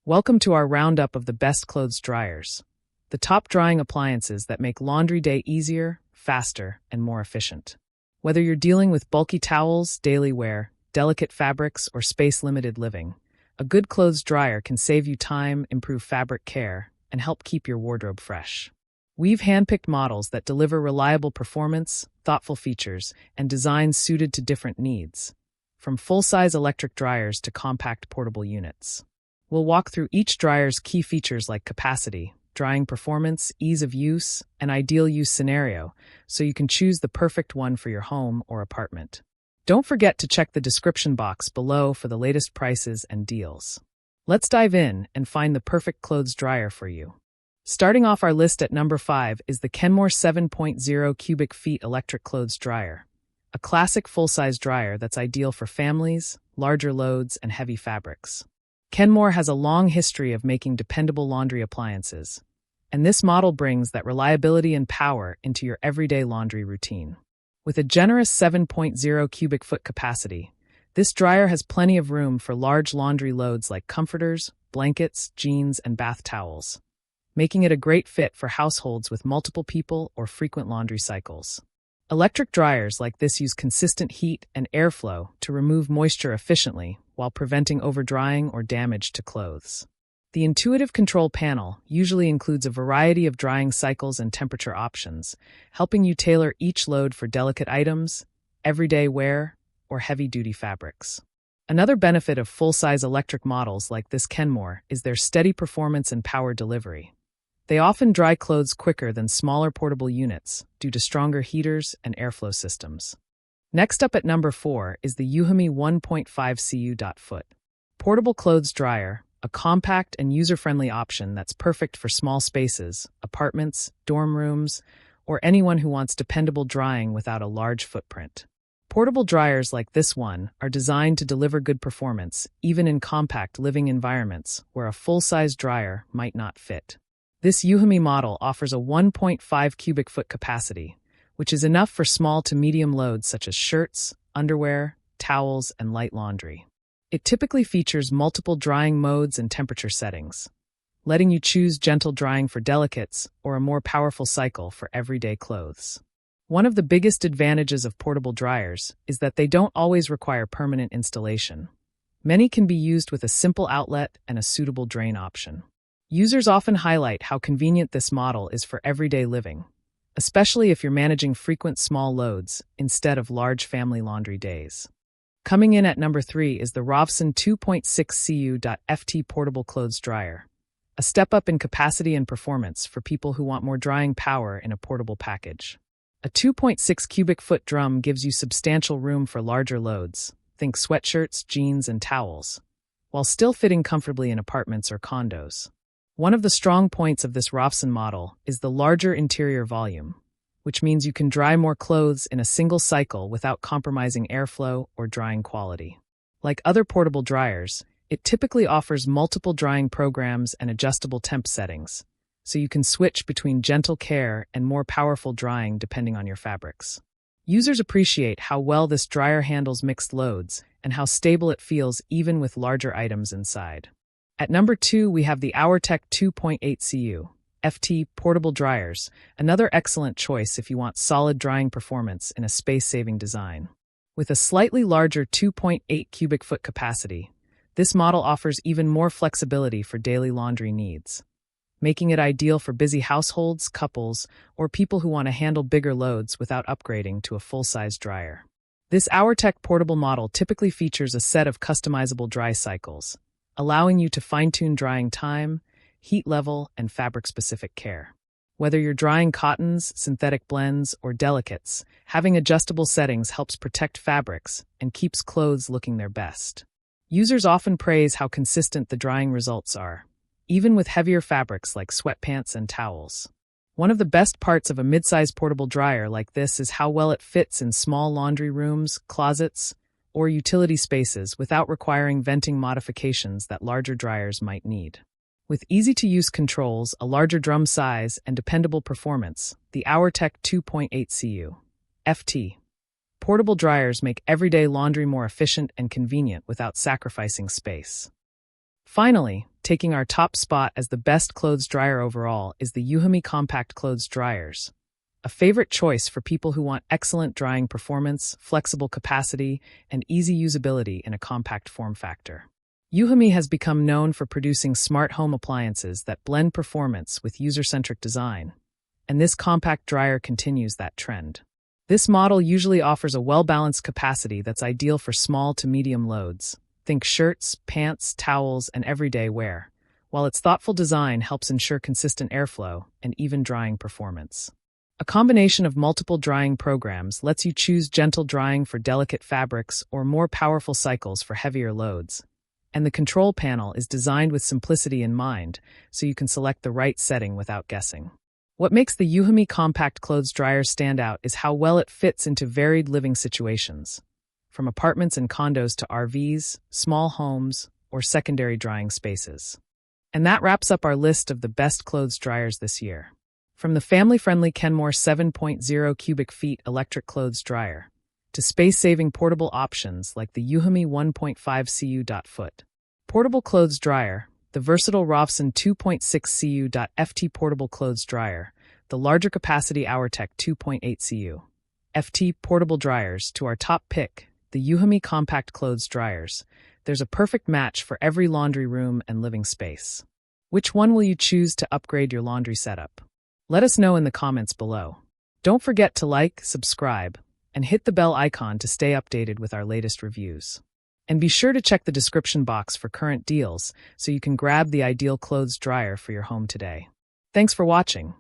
Welcome to our roundup of the best clothes dryers, the top drying appliances that make laundry day easier, faster, and more efficient. Whether you're dealing with bulky towels, daily wear, delicate fabrics, or space-limited living, a good clothes dryer can save you time, improve fabric care, and help keep your wardrobe fresh. We've handpicked models that deliver reliable performance, thoughtful features, and designs suited to different needs, from full-size electric dryers to compact portable units. We'll walk through each dryer's key features like capacity, drying performance, ease of use, and ideal use scenario, so you can choose the perfect one for your home or apartment. Don't forget to check the description box below for the latest prices and deals. Let's dive in and find the perfect clothes dryer for you. Starting off our list at number 5 is the Kenmore 7.0 cubic feet electric clothes dryer, a classic full-size dryer that's ideal for families, larger loads, and heavy fabrics. Kenmore has a long history of making dependable laundry appliances, and this model brings that reliability and power into your everyday laundry routine. With a generous 7.0 cubic foot capacity, this dryer has plenty of room for large laundry loads like comforters, blankets, jeans, and bath towels, making it a great fit for households with multiple people or frequent laundry cycles. Electric dryers like this use consistent heat and airflow to remove moisture efficiently while preventing overdrying or damage to clothes. The intuitive control panel usually includes a variety of drying cycles and temperature options, helping you tailor each load for delicate items, everyday wear, or heavy-duty fabrics. Another benefit of full-size electric models like this Kenmore is their steady performance and power delivery. They often dry clothes quicker than smaller portable units due to stronger heaters and airflow systems. Next up at number 4 is the Uhumi 1.5 cu.foot portable clothes dryer, a compact and user-friendly option that's perfect for small spaces, apartments, dorm rooms, or anyone who wants dependable drying without a large footprint. Portable dryers like this one are designed to deliver good performance, even in compact living environments where a full-size dryer might not fit. This Uhumi model offers a 1.5 cubic foot capacity, which is enough for small to medium loads such as shirts, underwear, towels, and light laundry. It typically features multiple drying modes and temperature settings, letting you choose gentle drying for delicates or a more powerful cycle for everyday clothes. One of the biggest advantages of portable dryers is that they don't always require permanent installation. Many can be used with a simple outlet and a suitable drain option. Users often highlight how convenient this model is for everyday living, especially if you're managing frequent small loads instead of large family laundry days. Coming in at number 3 is the Rovson 2.6 cu.ft portable clothes dryer, a step up in capacity and performance for people who want more drying power in a portable package. A 2.6 cubic foot drum gives you substantial room for larger loads, think sweatshirts, jeans, and towels, while still fitting comfortably in apartments or condos. One of the strong points of this Rovson model is the larger interior volume, which means you can dry more clothes in a single cycle without compromising airflow or drying quality. Like other portable dryers, it typically offers multiple drying programs and adjustable temp settings, so you can switch between gentle care and more powerful drying depending on your fabrics. Users appreciate how well this dryer handles mixed loads and how stable it feels even with larger items inside. At number 2, we have the OurTech 2.8 cu.ft portable dryers, another excellent choice if you want solid drying performance in a space-saving design. With a slightly larger 2.8 cubic foot capacity, this model offers even more flexibility for daily laundry needs, making it ideal for busy households, couples, or people who want to handle bigger loads without upgrading to a full-size dryer. This OurTech portable model typically features a set of customizable dry cycles, allowing you to fine-tune drying time, heat level, and fabric-specific care. Whether you're drying cottons, synthetic blends, or delicates, having adjustable settings helps protect fabrics and keeps clothes looking their best. Users often praise how consistent the drying results are, even with heavier fabrics like sweatpants and towels. One of the best parts of a mid-size portable dryer like this is how well it fits in small laundry rooms, closets, or utility spaces without requiring venting modifications that larger dryers might need. With easy-to-use controls, a larger drum size, and dependable performance, the OurTech 2.8 cu.ft portable dryers make everyday laundry more efficient and convenient without sacrificing space. Finally, taking our top spot as the best clothes dryer overall is the Yuhami Compact Clothes Dryers, a favorite choice for people who want excellent drying performance, flexible capacity, and easy usability in a compact form factor. Yuhami has become known for producing smart home appliances that blend performance with user-centric design, and this compact dryer continues that trend. This model usually offers a well-balanced capacity that's ideal for small to medium loads. Think shirts, pants, towels, and everyday wear, while its thoughtful design helps ensure consistent airflow and even drying performance. A combination of multiple drying programs lets you choose gentle drying for delicate fabrics or more powerful cycles for heavier loads. And the control panel is designed with simplicity in mind, so you can select the right setting without guessing. What makes the Yuhami Compact Clothes Dryer stand out is how well it fits into varied living situations, from apartments and condos to RVs, small homes, or secondary drying spaces. And that wraps up our list of the best clothes dryers this year. From the family-friendly Kenmore 7.0 cubic feet electric clothes dryer, to space-saving portable options like the Yuhami 1.5 cu.foot portable clothes dryer, the versatile Rovson 2.6 cu.ft portable clothes dryer, the larger capacity Hourtech 2.8 cu. FT portable dryers, to our top pick, the Yuhami Compact Clothes Dryers. There's a perfect match for every laundry room and living space. Which one will you choose to upgrade your laundry setup? Let us know in the comments below. Don't forget to like, subscribe, and hit the bell icon to stay updated with our latest reviews. And be sure to check the description box for current deals so you can grab the ideal clothes dryer for your home today. Thanks for watching.